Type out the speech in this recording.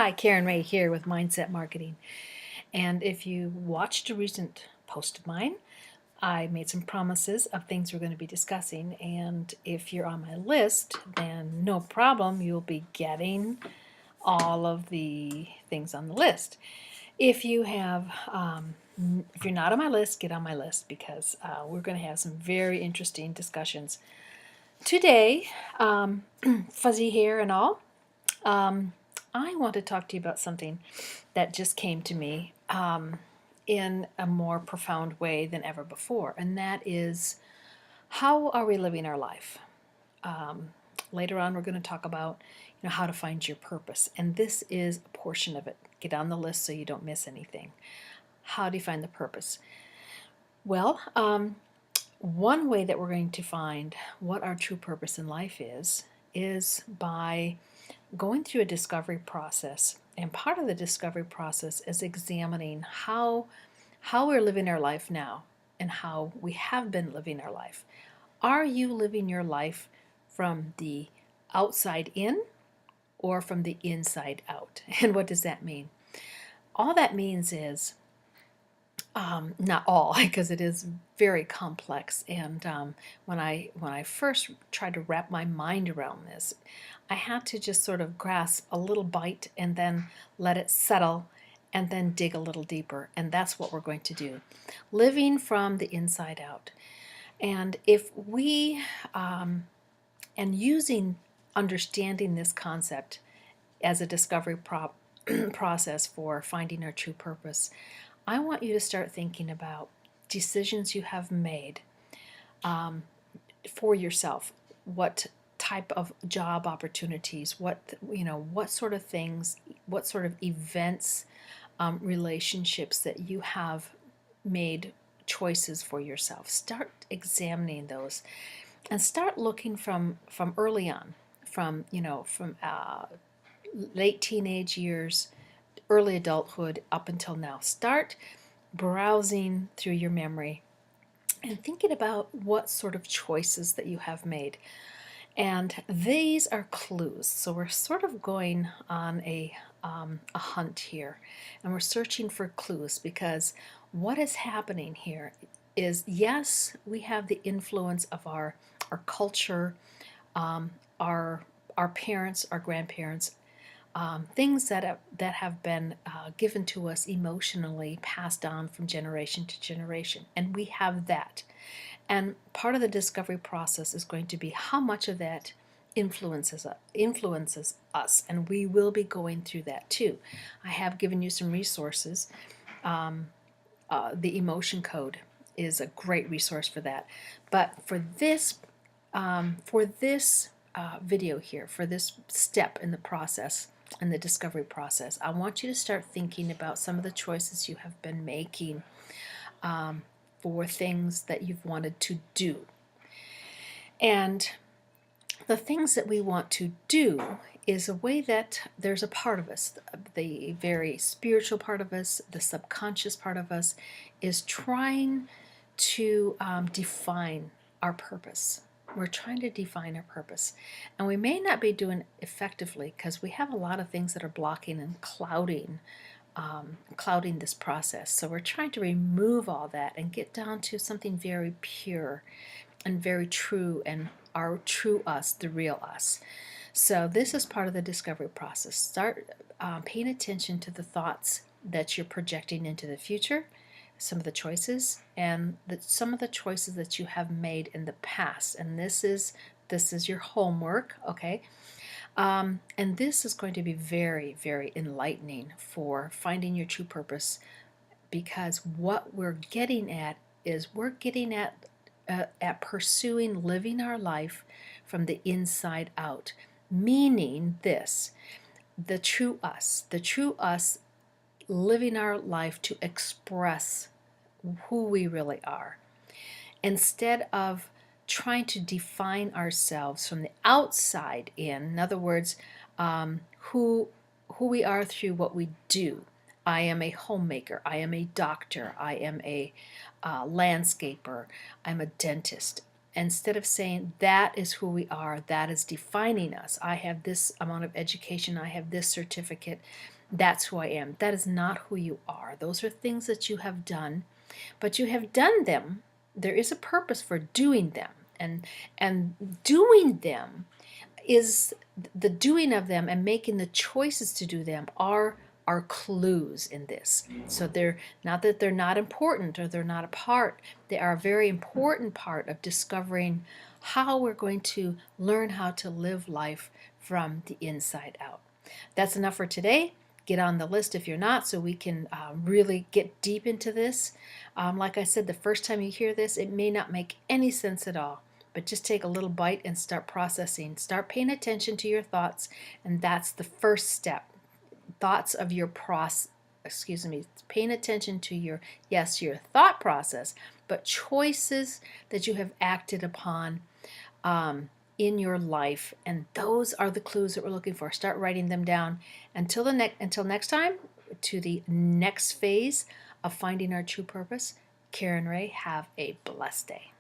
Hi, Karen Ray here with Mindset Marketing. And if you watched a recent post of mine, I made some promises of things we're going to be discussing. And if you're on my list, then no problem, you'll be getting all of the things on the list. If you have, if you're not on my list, get on my list because we're going to have some very interesting discussions today. Fuzzy hair and all. I want to talk to you about something that just came to me in a more profound way than ever before, and that is how are we living our life? Later on, we're going to talk about how to find your purpose, and this is a portion of it. Get on the list so you don't miss anything. How do you find the purpose? Well, one way that we're going to find what our true purpose in life is by going through a discovery process. And part of the discovery process is examining how we're living our life now and how we have been living our life. Are you living your life from the outside in or from the inside out? And what does that mean? All that means is, not all, because it is very complex. And when I first tried to wrap my mind around this, I had to just sort of grasp a little bite and then let it settle and then dig a little deeper. And that's what we're going to do. Living from the inside out. And if we, and using, understanding this concept as a discovery process for finding our true purpose, I want you to start thinking about decisions you have made for yourself. What type of job opportunities, what sort of things, what sort of events, relationships that you have made choices for yourself. Start examining those and start looking from early on, from late teenage years, early adulthood up until now. Start browsing through your memory and thinking about what sort of choices that you have made. And these are clues. So we're sort of going on a hunt here, and we're searching for clues, because what is happening here is, yes, we have the influence of our culture, our parents, our grandparents, things that have been given to us emotionally, passed on from generation to generation, and we have that. And part of the discovery process is going to be how much of that influences us, and we will be going through that too. I have given you some resources. The emotion code is a great resource for that. But for this video here, for this step in the process, in the discovery process, I want you to start thinking about some of the choices you have been making for things that you've wanted to do. And the things that we want to do is a way that there's a part of us, the very spiritual part of us, the subconscious part of us, is trying to define our purpose. We're trying to define our purpose. And we may not be doing it effectively because we have a lot of things that are blocking and clouding this process. So we're trying to remove all that and get down to something very pure and very true, and our true us, the real us. So this is part of the discovery process. Start paying attention to the thoughts that you're projecting into the future, some of the choices, and some of the choices that you have made in the past. And this is your homework, okay? And this is going to be very, very enlightening for finding your true purpose, because what we're getting at is at pursuing living our life from the inside out, meaning this: the true us living our life to express who we really are, instead of trying to define ourselves from the outside in. In other words, who we are through what we do. I am a homemaker, I am a doctor, I am a landscaper, I'm a dentist. instead of saying that is who we are, that is defining us, I have this amount of education, I have this certificate, that's who I am. That is not who you are. Those are things that you have done, but you have done them. There is a purpose for doing them, and doing them is the doing of them and making the choices to do them are clues in this. So they're not that they're not important or they're not a part. They are a very important part of discovering how we're going to learn how to live life from the inside out. That's enough for today. Get on the list if you're not, so we can really get deep into this. Like I said, the first time you hear this, it may not make any sense at all, but just take a little bite and start processing. Start paying attention to your thoughts, and that's the first step. Thoughts of your paying attention to your thought process, but choices that you have acted upon in your life, and those are the clues that we're looking for. Start writing them down. Until next time, to the next phase of finding our true purpose. Karen Ray, have a blessed day.